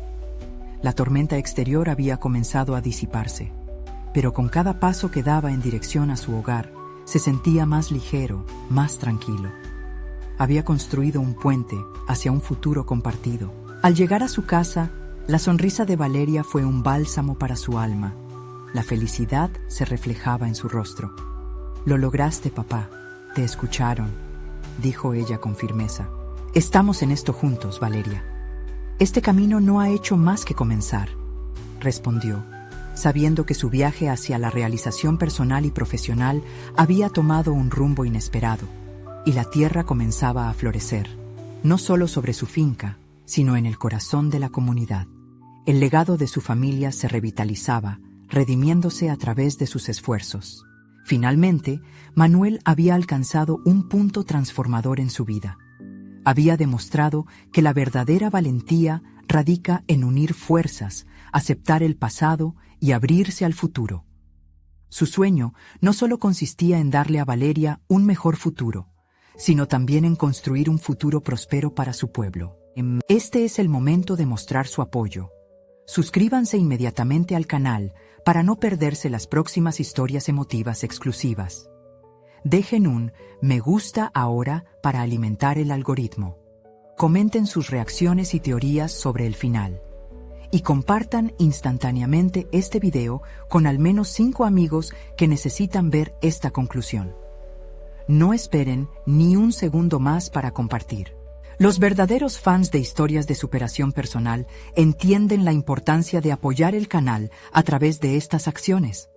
La tormenta exterior había comenzado a disiparse, pero con cada paso que daba en dirección a su hogar, se sentía más ligero, más tranquilo. Había construido un puente hacia un futuro compartido. Al llegar a su casa, la sonrisa de Valeria fue un bálsamo para su alma. La felicidad se reflejaba en su rostro. «Lo lograste, papá. Te escucharon», dijo ella con firmeza. «Estamos en esto juntos, Valeria». «Este camino no ha hecho más que comenzar», respondió, sabiendo que su viaje hacia la realización personal y profesional había tomado un rumbo inesperado, y la tierra comenzaba a florecer, no solo sobre su finca, sino en el corazón de la comunidad. El legado de su familia se revitalizaba, redimiéndose a través de sus esfuerzos. Finalmente, Manuel había alcanzado un punto transformador en su vida. Había demostrado que la verdadera valentía radica en unir fuerzas, aceptar el pasado y abrirse al futuro. Su sueño no solo consistía en darle a Valeria un mejor futuro, sino también en construir un futuro próspero para su pueblo. Este es el momento de mostrar su apoyo. Suscríbanse inmediatamente al canal para no perderse las próximas historias emotivas exclusivas. Dejen un me gusta ahora para alimentar el algoritmo. Comenten sus reacciones y teorías sobre el final. Y compartan instantáneamente este video con al menos 5 amigos que necesitan ver esta conclusión. No esperen ni un segundo más para compartir. Los verdaderos fans de historias de superación personal entienden la importancia de apoyar el canal a través de estas acciones.